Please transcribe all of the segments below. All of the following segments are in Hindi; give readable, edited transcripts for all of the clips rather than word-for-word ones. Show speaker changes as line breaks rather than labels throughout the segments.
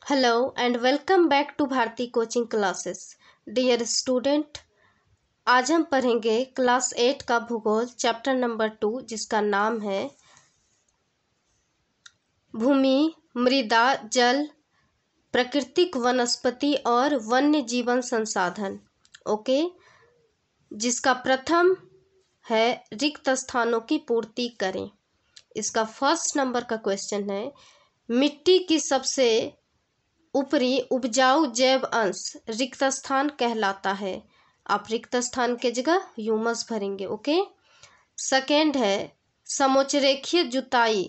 Hello and welcome back to Bharti coaching classes. Dear student, आज हम पढ़ेंगे क्लास 8 का भूगोल चैप्टर नंबर 2, जिसका नाम है भूमि, मृदा, जल, प्राकृतिक वनस्पति और वन्य जीवन संसाधन। ओके, जिसका प्रथम है रिक्त स्थानों की पूर्ति करें। इसका फर्स्ट नंबर का क्वेश्चन है, मिट्टी की सबसे ऊपरी उपजाऊ जैव अंश रिक्त स्थान कहलाता है। आप रिक्त स्थान के जगह ह्यूमस भरेंगे। ओके। सेकेंड है, समोच्चरेखीय जुताई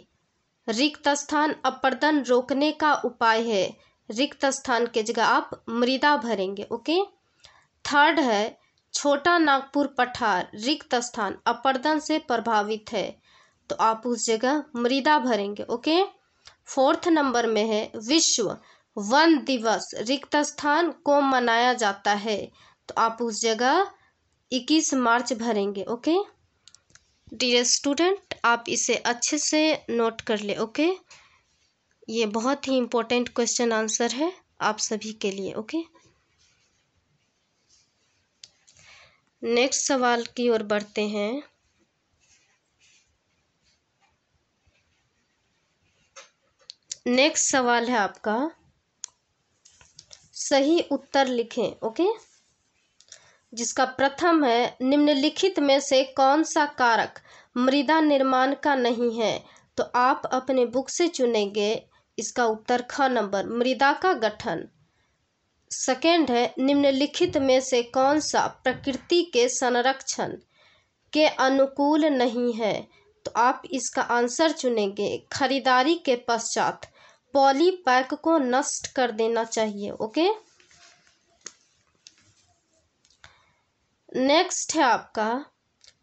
रिक्त स्थान अपरदन रोकने का उपाय है। रिक्त स्थान के जगह आप मृदा भरेंगे। ओके। थर्ड है, छोटा नागपुर पठार रिक्त स्थान अपरदन से प्रभावित है, तो आप उस जगह मृदा भरेंगे। ओके। फोर्थ नंबर में है, विश्व वन दिवस रिक्त स्थान को मनाया जाता है, तो आप उस जगह 21 मार्च भरेंगे। ओके डियर स्टूडेंट, आप इसे अच्छे से नोट कर ले। ओके, ये बहुत ही इम्पोर्टेंट क्वेश्चन आंसर है आप सभी के लिए। ओके, नेक्स्ट सवाल की ओर बढ़ते हैं। नेक्स्ट सवाल है आपका, सही उत्तर लिखें। ओके, जिसका प्रथम है, निम्नलिखित में से कौन सा कारक मृदा निर्माण का नहीं है, तो आप अपने बुक से चुनेंगे। इसका उत्तर ख नंबर, मृदा का गठन। सेकेंड है, निम्नलिखित में से कौन सा प्रकृति के संरक्षण के अनुकूल नहीं है, तो आप इसका आंसर चुनेंगे, खरीदारी के पश्चात पॉलीपैक को नष्ट कर देना चाहिए। ओके। नेक्स्ट है आपका,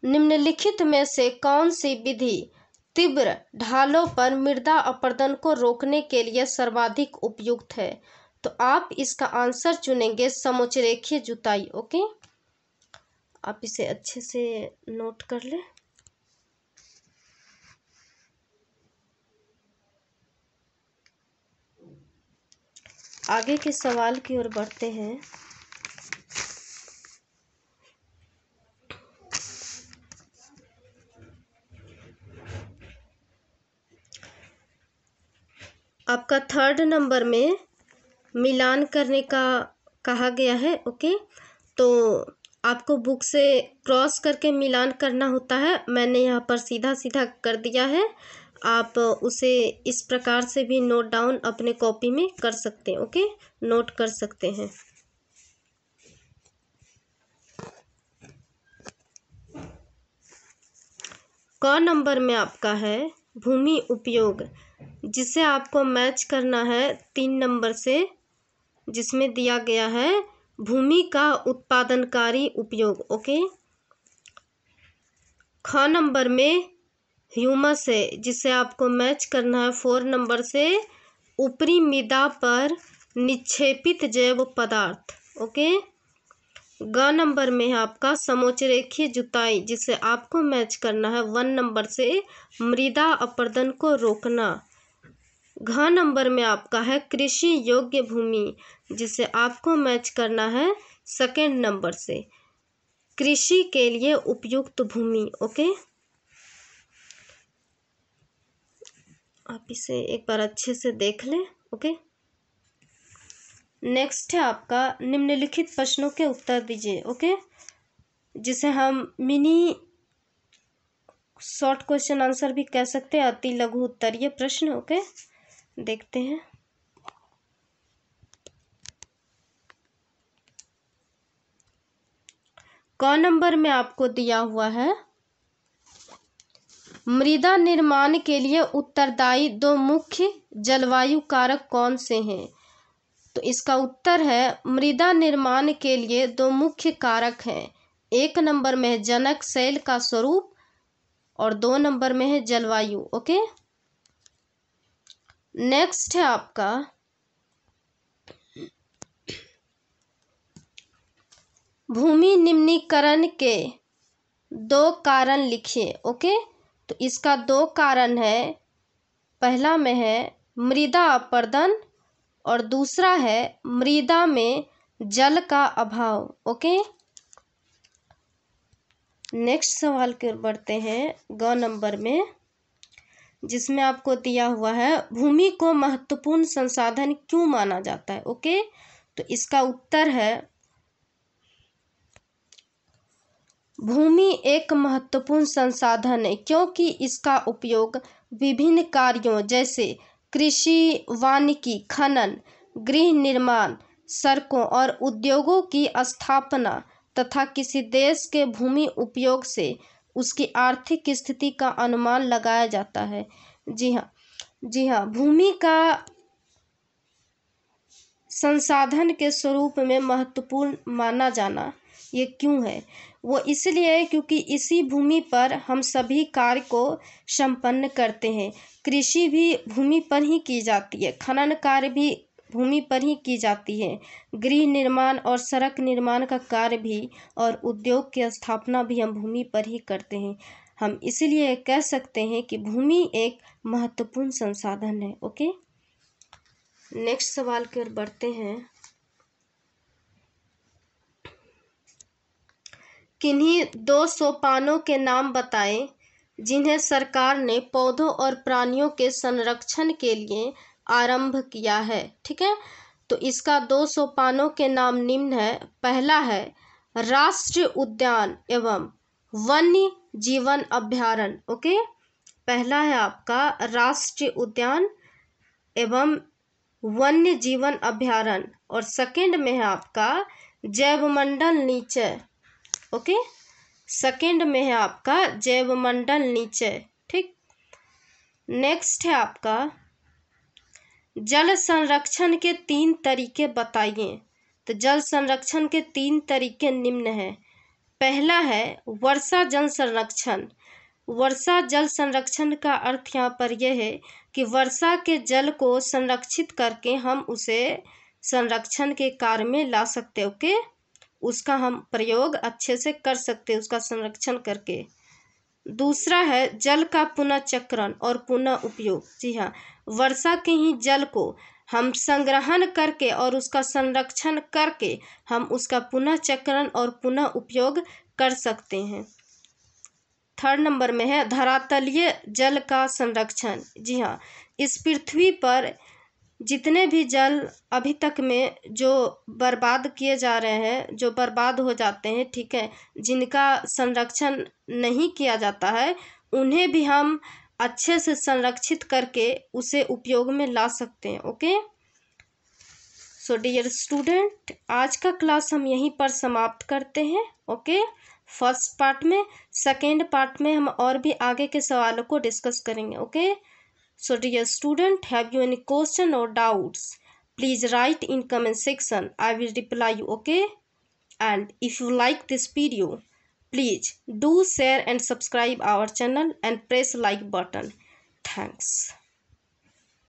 निम्नलिखित में से कौन सी विधि तीव्र ढालों पर मृदा अपरदन को रोकने के लिए सर्वाधिक उपयुक्त है, तो आप इसका आंसर चुनेंगे, समोच्चरेखीय जुताई। ओके, आप इसे अच्छे से नोट कर लें। आगे के सवाल की ओर बढ़ते हैं। आपका थर्ड नंबर में मिलान करने का कहा गया है। ओके, तो आपको बुक से क्रॉस करके मिलान करना होता है। मैंने यहाँ पर सीधा सीधा कर दिया है, आप उसे इस प्रकार से भी नोट डाउन अपने कॉपी में कर सकते हैं। ओके, नोट कर सकते हैं। क नंबर में आपका है भूमि उपयोग, जिसे आपको मैच करना है 3 नंबर से, जिसमें दिया गया है भूमि का उत्पादनकारी उपयोग। ओके। ख नंबर में ह्यूमस है, जिसे आपको मैच करना है 4 नंबर से, ऊपरी मृदा पर निक्षेपित जैव पदार्थ। ओके। ग नंबर में है आपका समोच्चरेखीय जुताई, जिसे आपको मैच करना है 1 नंबर से, मृदा अपरदन को रोकना। घ नंबर में आपका है कृषि योग्य भूमि, जिसे आपको मैच करना है 2nd नंबर से, कृषि के लिए उपयुक्त भूमि। ओके, आप इसे एक बार अच्छे से देख लें। ओके। नेक्स्ट है आपका, निम्नलिखित प्रश्नों के उत्तर दीजिए। ओके, जिसे हम मिनी शॉर्ट क्वेश्चन आंसर भी कह सकते हैं, अति लघु उत्तरीय प्रश्न। ओके, देखते हैं। क नंबर में आपको दिया हुआ है, मृदा निर्माण के लिए उत्तरदायी 2 मुख्य जलवायु कारक कौन से हैं, तो इसका उत्तर है, मृदा निर्माण के लिए 2 मुख्य कारक हैं। 1 नंबर में है जनक शैल का स्वरूप और 2 नंबर में है जलवायु। ओके। नेक्स्ट है आपका, भूमि निम्नीकरण के 2 कारण लिखिए। ओके, तो इसका 2 कारण है। पहला में है मृदा अपर्दन और दूसरा है मृदा में जल का अभाव। ओके, नेक्स्ट सवाल की ओर बढ़ते हैं ग नंबर में, जिसमें आपको दिया हुआ है भूमि को महत्वपूर्ण संसाधन क्यों माना जाता है। ओके, तो इसका उत्तर है भूमि एक महत्वपूर्ण संसाधन है क्योंकि इसका उपयोग विभिन्न कार्यों जैसे कृषि, वानिकी, खनन, गृह निर्माण, सड़कों और उद्योगों की स्थापना तथा किसी देश के भूमि उपयोग से उसकी आर्थिक स्थिति का अनुमान लगाया जाता है। जी हाँ, भूमि का संसाधन के स्वरूप में महत्वपूर्ण माना जाना ये क्यों है? वो इसलिए है क्योंकि इसी भूमि पर हम सभी कार्य को संपन्न करते हैं। कृषि भी भूमि पर ही की जाती है, खनन कार्य भी भूमि पर ही की जाती है, गृह निर्माण और सड़क निर्माण का कार्य भी और उद्योग की स्थापना भी हम भूमि पर ही करते हैं। हम इसलिए कह सकते हैं कि भूमि एक महत्वपूर्ण संसाधन है। ओके, नेक्स्ट सवाल की ओर बढ़ते हैं। किन्हीं 2 सोपानों के नाम बताएं जिन्हें सरकार ने पौधों और प्राणियों के संरक्षण के लिए आरंभ किया है। ठीक है, तो इसका 2 सोपानों के नाम निम्न है। पहला है राष्ट्रीय उद्यान एवं वन्य जीवन अभ्यारण्य। ओके, पहला है आपका राष्ट्रीय उद्यान एवं वन्य जीवन अभ्यारण्य और सेकंड में है आपका जैवमंडल नीचे। ओके, सेकंड में है आपका जैवमंडल नीचे। ठीक, नेक्स्ट है आपका जल संरक्षण के 3 तरीके बताइए। तो जल संरक्षण के 3 तरीके निम्न हैं। पहला है वर्षा जल संरक्षण। वर्षा जल संरक्षण का अर्थ यहाँ पर यह है कि वर्षा के जल को संरक्षित करके हम उसे संरक्षण के कार्य में ला सकते। ओके, उसका हम प्रयोग अच्छे से कर सकते हैं, उसका संरक्षण करके। दूसरा है जल का पुनः चक्रण और पुनः उपयोग। जी हाँ, वर्षा के ही जल को हम संग्रहण करके और उसका संरक्षण करके हम उसका पुनः चक्रण और पुनः उपयोग कर सकते हैं। थर्ड नंबर में है धरातलीय जल का संरक्षण। जी हाँ, इस पृथ्वी पर जितने भी जल अभी तक में जो बर्बाद किए जा रहे हैं, जो बर्बाद हो जाते हैं, ठीक है, जिनका संरक्षण नहीं किया जाता है, उन्हें भी हम अच्छे से संरक्षित करके उसे उपयोग में ला सकते हैं। ओके, सो डियर स्टूडेंट, आज का क्लास हम यहीं पर समाप्त करते हैं। ओके, फर्स्ट पार्ट में। सेकेंड पार्ट में हम और भी आगे के सवालों को डिस्कस करेंगे। Okay, so dear student, have you any question or doubts? Please write in comment section. I will reply you. Okay, and if you like this video, please do share and subscribe our channel and press like button. Thanks.